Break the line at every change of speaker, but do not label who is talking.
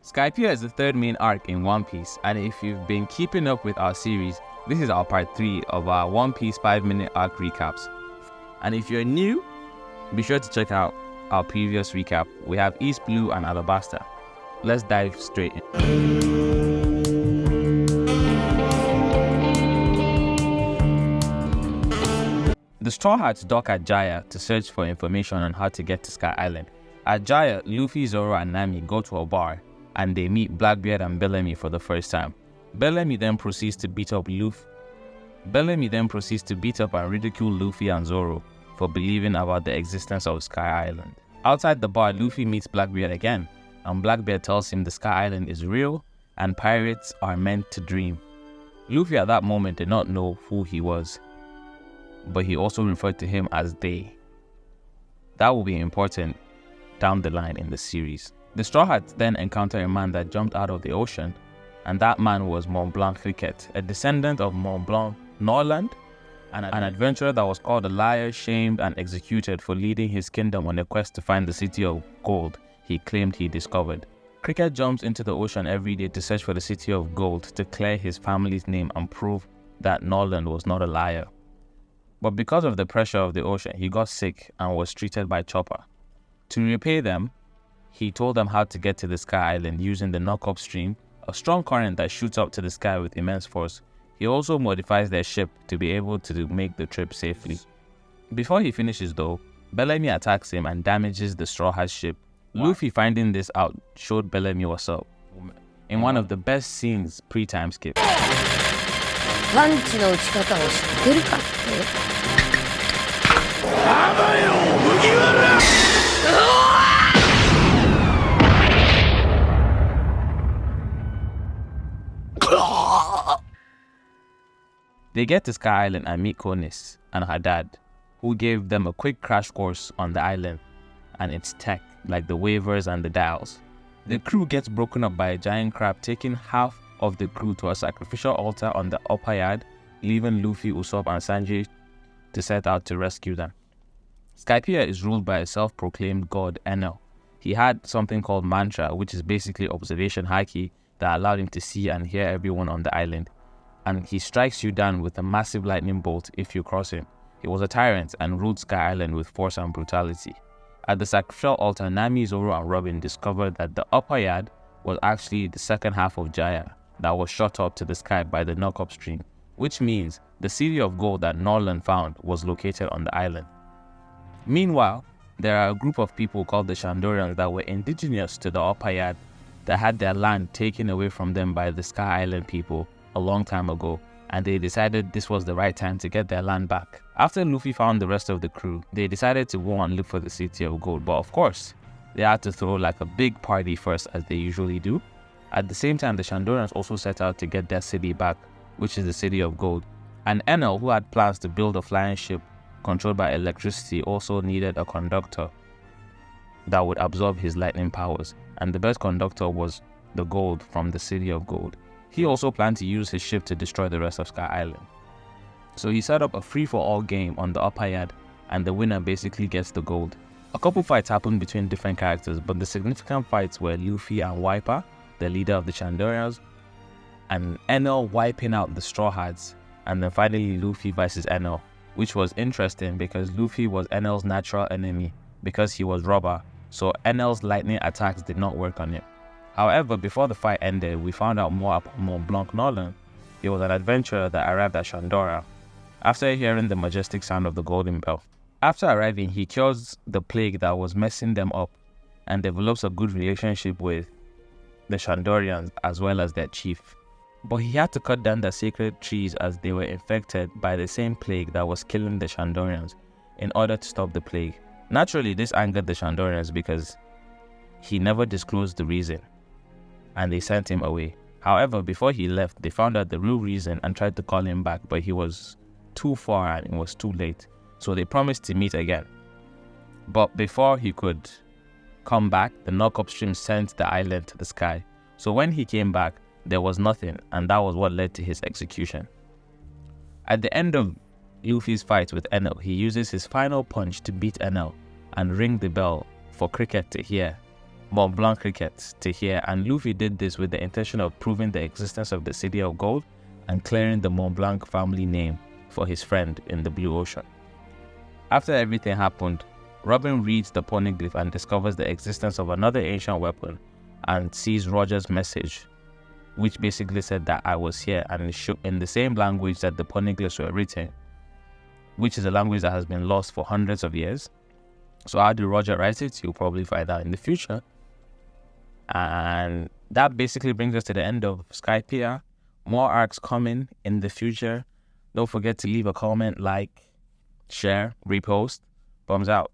Skypeia is the third main arc in One Piece, and if you've been keeping up with our series, this is our part 3 of our One Piece 5-minute arc recaps. And if you're new, be sure to check out our previous recap. We have East Blue and Alabasta. Let's dive straight in. The Straw Hats dock at Jaya to search for information on how to get to Sky Island. At Jaya, Luffy, Zoro, and Nami go to a bar, and they meet Blackbeard and Bellamy for the first time. Bellamy then proceeds to beat up and ridicule Luffy and Zoro for believing about the existence of Sky Island. Outside the bar, Luffy meets Blackbeard again, and Blackbeard tells him the Sky Island is real and pirates are meant to dream. Luffy at that moment did not know who he was, but he also referred to him as they. That will be important down the line in the series. The Straw Hats then encounter a man that jumped out of the ocean, and that man was Mont Blanc Cricket, a descendant of Mont Blanc Norland, an adventurer that was called a liar, shamed, and executed for leading his kingdom on a quest to find the city of gold he claimed he discovered. Cricket jumps into the ocean every day to search for the city of gold to clear his family's name and prove that Norland was not a liar. But because of the pressure of the ocean, he got sick and was treated by Chopper. To repay them, he told them how to get to the Sky Island using the knock-up stream, a strong current that shoots up to the sky with immense force. He also modifies their ship to be able to make the trip safely. Before he finishes though, Bellamy attacks him and damages the Straw Hat ship. Luffy, finding this out, showed Bellamy what's up in one of the best scenes pre-time skip. They get to Sky Island and meet Konis and her dad, who gave them a quick crash course on the island and its tech, like the waivers and the dials. The crew gets broken up by a giant crab, taking half of the crew to a sacrificial altar on the upper yard, leaving Luffy, Usopp, and Sanji to set out to rescue them. Skypeia is ruled by a self-proclaimed god, Enel. He had something called Mantra, which is basically observation haki that allowed him to see and hear everyone on the island. And he strikes you down with a massive lightning bolt if you cross him. He was a tyrant and ruled Sky Island with force and brutality. At the sacrificial altar, Nami, Zoro, and Robin discovered that the upper yard was actually the second half of Jaya that was shot up to the sky by the knock-up stream, which means the city of gold that Norland found was located on the island. Meanwhile, there are a group of people called the Shandorians that were indigenous to the upper yard that had their land taken away from them by the Sky Island people a long time ago, and they decided this was the right time to get their land back. After Luffy found the rest of the crew, they decided to go and look for the city of gold, but of course, they had to throw like a big party first, as they usually do. At the same time, the Shandorians also set out to get their city back, which is the city of gold. And Enel, who had plans to build a flying ship controlled by electricity, also needed a conductor that would absorb his lightning powers, and the best conductor was the gold from the city of gold. He also planned to use his ship to destroy the rest of Sky Island. So he set up a free-for-all game on the upper yard, and the winner basically gets the gold. A couple fights happened between different characters, but the significant fights were Luffy and Wiper, the leader of the Shandorians, and Enel wiping out the Straw Hats, and then finally Luffy versus Enel, which was interesting because Luffy was Enel's natural enemy because he was rubber, so Enel's lightning attacks did not work on him. However, before the fight ended, we found out more about Mont Blanc Norland. He was an adventurer that arrived at Shandora after hearing the majestic sound of the Golden Bell. After arriving, he cures the plague that was messing them up and develops a good relationship with the Shandorians as well as their chief. But he had to cut down the sacred trees as they were infected by the same plague that was killing the Shandorians in order to stop the plague. Naturally, this angered the Shandorians because he never disclosed the reason, and they sent him away. However, before he left, they found out the real reason and tried to call him back, but he was too far and it was too late. So they promised to meet again. But before he could come back, the knock-up stream sent the island to the sky. So when he came back, there was nothing, and that was what led to his execution. At the end of Luffy's fight with Enel, he uses his final punch to beat Enel and ring the bell for Cricket to hear. Mont Blanc cricket to here, and Luffy did this with the intention of proving the existence of the City of Gold and clearing the Mont Blanc family name for his friend in the Blue Ocean. After everything happened, Robin reads the poneglyph and discovers the existence of another ancient weapon and sees Roger's message, which basically said that I was here, and in the same language that the poneglyphs were written, which is a language that has been lost for hundreds of years. So how did Roger write it? You'll probably find out in the future. And that basically brings us to the end of Skypeia. More arcs coming in the future. Don't forget to leave a comment, like, share, repost. Thumbs out.